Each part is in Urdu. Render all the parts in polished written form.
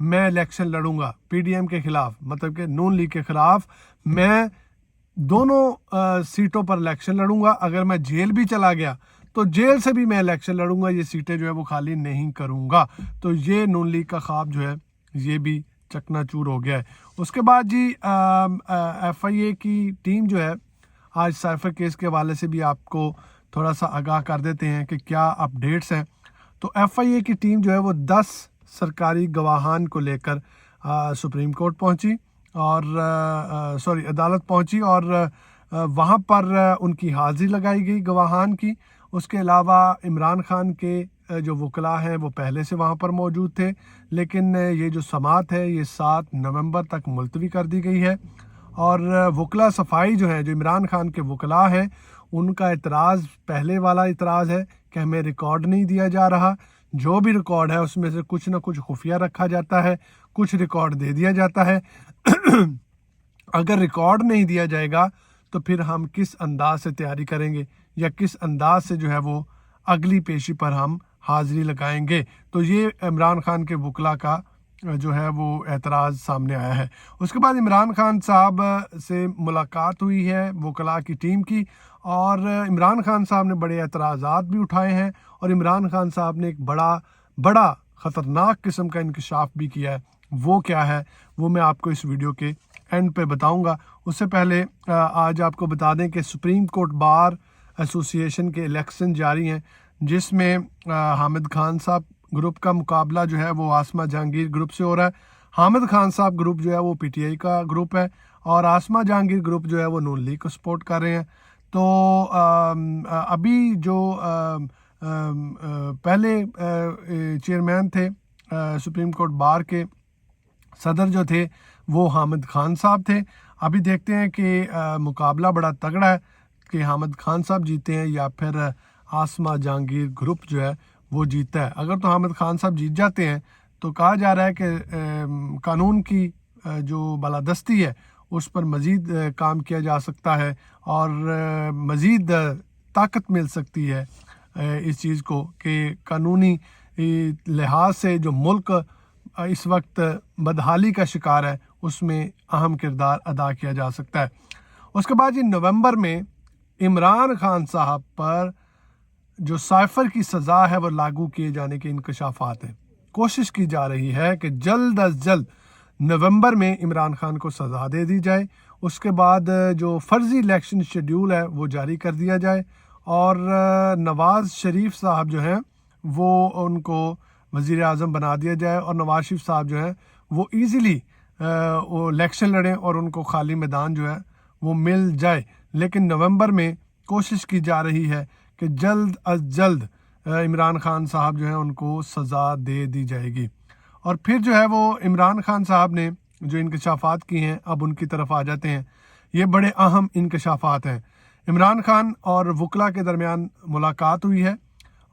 میں الیکشن لڑوں گا PDM کے خلاف, مطلب کہ نون لیگ کے خلاف میں دونوں سیٹوں پر الیکشن لڑوں گا. اگر میں جیل بھی چلا گیا تو جیل سے بھی میں الیکشن لڑوں گا, یہ سیٹیں جو ہے وہ خالی نہیں کروں گا. تو یہ نون لیگ کا خواب جو ہے یہ بھی چکنا چور ہو گیا ہے. اس کے بعد جی FIA کی ٹیم جو ہے, آج سائفر کیس کے حوالے سے بھی آپ کو تھوڑا سا آگاہ کر دیتے ہیں کہ کیا اپڈیٹس ہیں. تو FIA کی ٹیم جو ہے وہ 10 سرکاری گواہان کو لے کر سپریم کورٹ پہنچی اور عدالت پہنچی, اور وہاں پر ان کی حاضری لگائی گئی گواہان کی. اس کے علاوہ عمران خان کے جو وکلاء ہیں وہ پہلے سے وہاں پر موجود تھے, لیکن یہ جو سماعت ہے یہ 7 نومبر تک ملتوی کر دی گئی ہے. اور وکلاء صفائی جو ہیں, جو عمران خان کے وکلاء ہیں, ان کا اعتراض پہلے والا اعتراض ہے کہ ہمیں ریکارڈ نہیں دیا جا رہا. جو بھی ریکارڈ ہے اس میں سے کچھ نہ کچھ خفیہ رکھا جاتا ہے, کچھ ریکارڈ دے دیا جاتا ہے. اگر ریکارڈ نہیں دیا جائے گا تو پھر ہم کس انداز سے تیاری کریں گے, یا کس انداز سے جو ہے وہ اگلی پیشی پر ہم حاضری لگائیں گے. تو یہ عمران خان کے وکلاء کا جو ہے وہ اعتراض سامنے آیا ہے. اس کے بعد عمران خان صاحب سے ملاقات ہوئی ہے وکلاء کی ٹیم کی, اور عمران خان صاحب نے بڑے اعتراضات بھی اٹھائے ہیں, اور عمران خان صاحب نے ایک بڑا خطرناک قسم کا انکشاف بھی کیا ہے. وہ کیا ہے وہ میں آپ کو اس ویڈیو کے اینڈ پہ بتاؤں گا. اس سے پہلے آج آپ کو بتا دیں کہ سپریم کورٹ بار ایسوسی ایشن کے الیکشن جاری ہیں, جس میں حامد خان صاحب گروپ کا مقابلہ جو ہے وہ آسمہ جہانگیر گروپ سے ہو رہا ہے. حامد خان صاحب گروپ جو ہے وہ PTI کا گروپ ہے, اور آسمہ جہانگیر گروپ جو ہے وہ نون لیگ کو سپورٹ کر رہے ہیں. تو ابھی جو پہلے چیئرمین تھے سپریم کورٹ بار کے, صدر جو تھے وہ حامد خان صاحب تھے. ابھی دیکھتے ہیں کہ مقابلہ بڑا تگڑا ہے کہ حامد خان صاحب جیتے ہیں یا پھر آسمہ جہانگیر گروپ جو ہے وہ جیتا ہے. اگر تو حامد خان صاحب جیت جاتے ہیں تو کہا جا رہا ہے کہ قانون کی جو بالادستی ہے اس پر مزید کام کیا جا سکتا ہے, اور مزید طاقت مل سکتی ہے اس چیز کو کہ قانونی لحاظ سے جو ملک اس وقت بدحالی کا شکار ہے اس میں اہم کردار ادا کیا جا سکتا ہے. اس کے بعد نومبر میں عمران خان صاحب پر جو سائفر کی سزا ہے وہ لاگو کیے جانے کے انکشافات ہیں. کوشش کی جا رہی ہے کہ جلد از جلد نومبر میں عمران خان کو سزا دے دی جائے. اس کے بعد جو فرضی الیکشن شیڈیول ہے وہ جاری کر دیا جائے, اور نواز شریف صاحب جو ہیں وہ ان کو وزیر اعظم بنا دیا جائے, اور نواز شریف صاحب جو ہیں وہ ایزیلی وہ الیکشن لڑیں اور ان کو خالی میدان جو ہے وہ مل جائے. لیکن نومبر میں کوشش کی جا رہی ہے کہ جلد از جلد عمران خان صاحب جو ہیں ان کو سزا دے دی جائے گی. اور پھر جو ہے وہ عمران خان صاحب نے جو انکشافات کی ہیں اب ان کی طرف آ جاتے ہیں. یہ بڑے اہم انکشافات ہیں. عمران خان اور وکلاء کے درمیان ملاقات ہوئی ہے.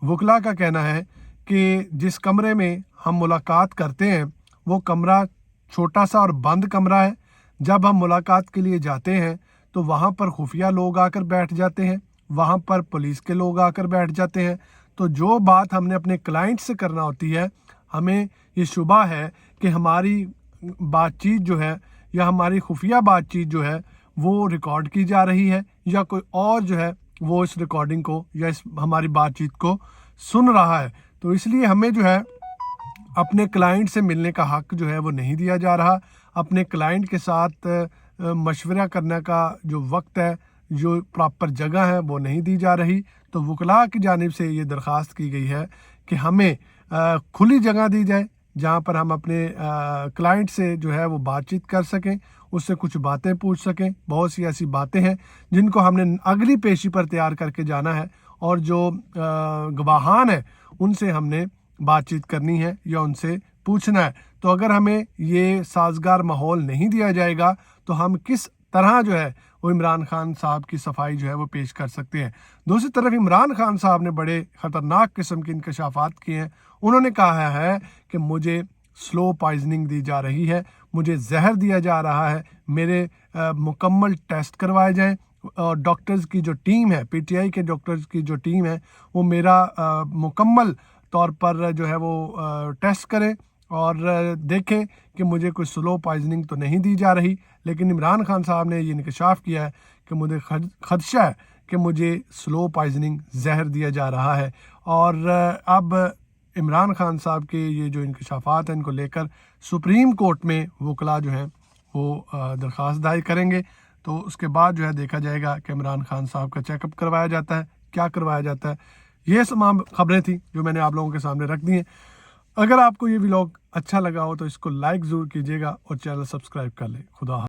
وکلاء کا کہنا ہے کہ جس کمرے میں ہم ملاقات کرتے ہیں وہ کمرہ چھوٹا سا اور بند کمرہ ہے. جب ہم ملاقات کے لیے جاتے ہیں تو وہاں پر خفیہ لوگ آ کر بیٹھ جاتے ہیں, وہاں پر پولیس کے لوگ آ کر بیٹھ جاتے ہیں. تو جو بات ہم نے اپنے کلائنٹ سے کرنا ہوتی ہے, ہمیں یہ شبہ ہے کہ ہماری بات چیت جو ہے یا ہماری خفیہ بات چیت جو ہے وہ ریکارڈ کی جا رہی ہے, یا کوئی اور جو ہے وہ اس ریکارڈنگ کو یا اس ہماری بات چیت کو سن رہا ہے. تو اس لیے ہمیں جو ہے اپنے کلائنٹ سے ملنے کا حق جو ہے وہ نہیں دیا جا رہا. اپنے کلائنٹ کے ساتھ مشورہ کرنے کا جو وقت ہے, جو پراپر جگہ ہے وہ نہیں دی جا رہی. تو وکلاء کی جانب سے یہ درخواست کی گئی ہے کہ ہمیں کھلی جگہ دی جائے جہاں پر ہم اپنے کلائنٹ سے جو ہے وہ بات چیت کر سکیں, اس سے کچھ باتیں پوچھ سکیں. بہت سی ایسی باتیں ہیں جن کو ہم نے اگلی پیشی پر تیار کر کے جانا ہے, اور جو گواہان ہیں ان سے ہم نے بات چیت کرنی ہے یا ان سے پوچھنا ہے. تو اگر ہمیں یہ سازگار ماحول نہیں دیا جائے گا تو ہم کس طرح جو ہے وہ عمران خان صاحب کی صفائی جو ہے وہ پیش کر سکتے ہیں. دوسری طرف عمران خان صاحب نے بڑے خطرناک قسم کے انکشافات کیے ہیں. انہوں نے کہا ہے کہ مجھے سلو پوائزننگ دی جا رہی ہے, مجھے زہر دیا جا رہا ہے, میرے مکمل ٹیسٹ کروائے جائیں, اور ڈاکٹرز کی جو ٹیم ہے, PTI کے ڈاکٹرز کی جو ٹیم ہے وہ میرا مکمل طور پر جو ہے وہ ٹیسٹ کرے, اور دیکھیں کہ مجھے کوئی سلو پوائزننگ تو نہیں دی جا رہی، لیکن عمران خان صاحب نے یہ انکشاف کیا ہے کہ مجھے خدشہ ہے کہ مجھے سلو پوائزننگ زہر دیا جا رہا ہے، اور اب عمران خان صاحب کے یہ جو انکشافات ہیں ان کو لے کر سپریم کورٹ میں وکلاء جو ہیں وہ درخواست دائر کریں گے، تو اس کے بعد جو ہے دیکھا جائے گا کہ عمران خان صاحب کا چیک اپ کروایا جاتا ہے، کیا کروایا جاتا ہے۔ یہ تمام خبریں تھیں جو میں نے آپ لوگوں کے سامنے رکھ دی ہیں۔ اگر آپ کو یہ ولاگ اچھا لگا ہو تو اس کو لائک ضرور کیجیے گا اور چینل سبسکرائب کر لیں۔ خدا حافظ۔